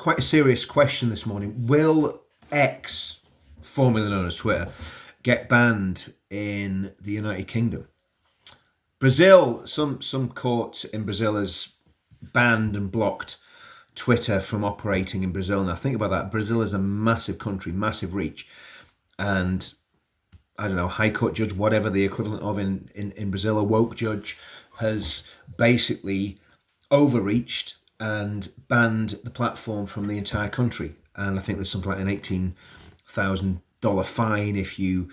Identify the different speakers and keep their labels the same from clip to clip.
Speaker 1: quite a serious question this morning. Will X, formerly known as Twitter, get banned in the United Kingdom? Brazil, some court in Brazil has banned and blocked Twitter from operating in Brazil. Now think about that. Brazil is a massive country, massive reach, and I don't know, high court judge, whatever the equivalent of in Brazil, a woke judge, has basically overreached and banned the platform from the entire country. And I think there's something like an $18,000 fine if you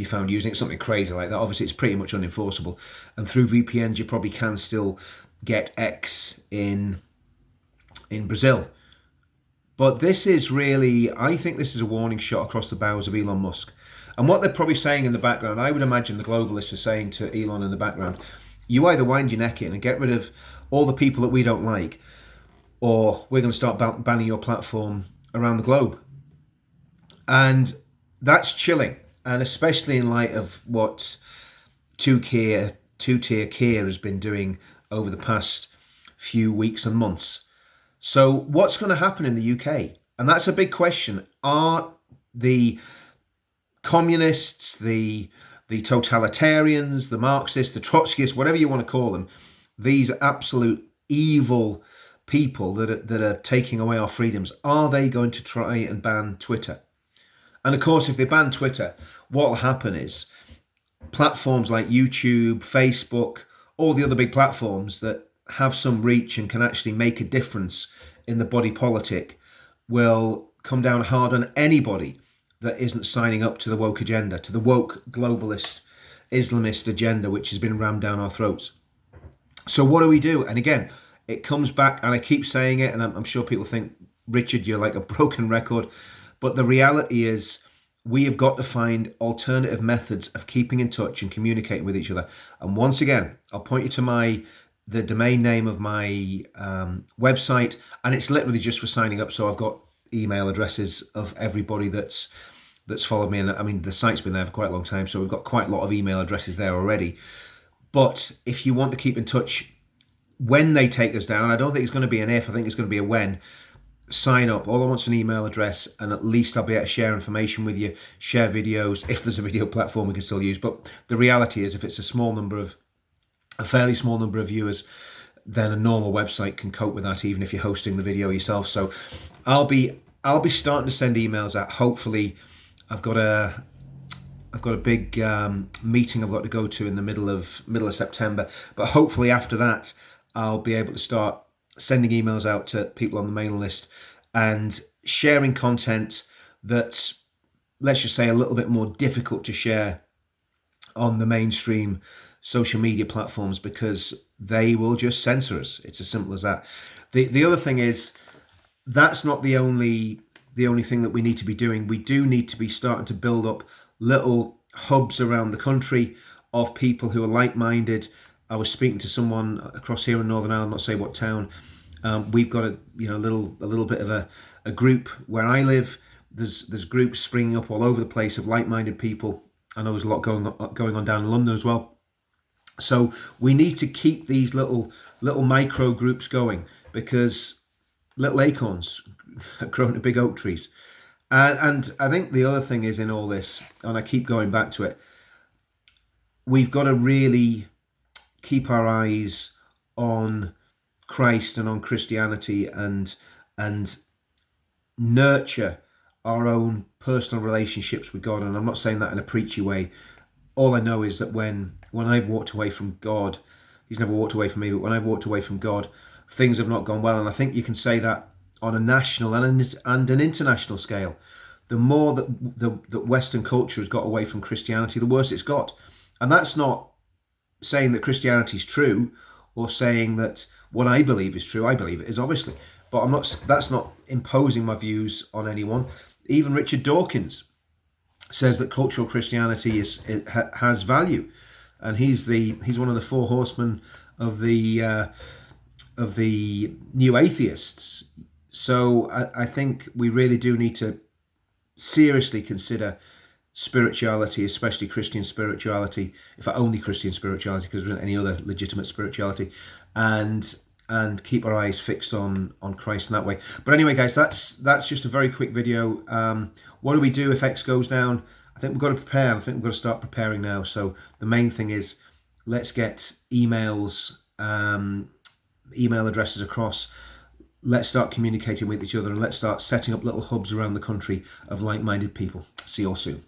Speaker 1: found using it, something crazy like that. Obviously, it's pretty much unenforceable. And through VPNs, you probably can still get X in Brazil. But this is really, I think this is a warning shot across the bows of Elon Musk. And what they're probably saying in the background, I would imagine the globalists are saying to Elon in the background, you either wind your neck in and get rid of all the people that we don't like, or we're going to start banning your platform around the globe. And that's chilling. And especially in light of what two-tier Keir has been doing over the past few weeks and months. So what's going to happen in the UK? And that's a big question. Are the communists, the totalitarians, the Marxists, the Trotskyists, whatever you want to call them, these absolute evil people that are taking away our freedoms, are they going to try and ban Twitter? And of course, if they ban Twitter, what will happen is platforms like YouTube, Facebook, all the other big platforms that have some reach and can actually make a difference in the body politic will come down hard on anybody that isn't signing up to the woke agenda, to the woke globalist Islamist agenda, which has been rammed down our throats. So what do we do? And again, it comes back, and I keep saying it, and I'm sure people think, Richard, you're like a broken record. But the reality is we have got to find alternative methods of keeping in touch and communicating with each other. And once again, I'll point you to the domain name of my website, and it's literally just for signing up. So I've got email addresses of everybody that's followed me, and I mean the site's been there for quite a long time, so we've got quite a lot of email addresses there already. But if you want to keep in touch when they take us down, I don't think it's going to be an if, I think it's going to be a when. Sign up. All I want is an email address, and at least I'll be able to share information with you, share videos if there's a video platform we can still use. But the reality is, if it's a fairly small number of viewers, then a normal website can cope with that, even if you're hosting the video yourself. So I'll be starting to send emails out. Hopefully, I've got a big meeting I've got to go to in the middle of September. But hopefully after that, I'll be able to start sending emails out to people on the mailing list and sharing content that's, let's just say, a little bit more difficult to share on the mainstream social media platforms, because they will just censor us. It's as simple as that. The other thing is, that's not the only thing that we need to be doing. We do need to be starting to build up little hubs around the country of people who are like-minded. I was speaking to someone across here in Northern Ireland, not say what town. We've got a little bit of a group where I live. There's groups springing up all over the place of like-minded people. I know there's a lot going on down in London as well. So we need to keep these little micro groups going, because little acorns grow to big oak trees. And I think the other thing is in all this, and I keep going back to it, we've got to really keep our eyes on Christ and on Christianity, and nurture our own personal relationships with God. And I'm not saying that in a preachy way. All I know is that when I've walked away from God, he's never walked away from me, but when I've walked away from God, things have not gone well. And I think you can say that on a national and an international scale. The more that Western culture has got away from Christianity, the worse it's got. And that's not saying that Christianity is true, or saying that what I believe is true. I believe it is, obviously, but that's not imposing my views on anyone. Even Richard Dawkins says that cultural Christianity has value, and he's one of the four horsemen of the new atheists. So I think we really do need to seriously consider spirituality, especially Christian spirituality, if only Christian spirituality, because there isn't any other legitimate spirituality, and and keep our eyes fixed on Christ in that way. But anyway, guys, that's just a very quick video. What do we do if X goes down? I think we've got to prepare. I think we've got to start preparing now. So the main thing is, let's get emails, email addresses across. Let's start communicating with each other, and let's start setting up little hubs around the country of like-minded people. See you all soon.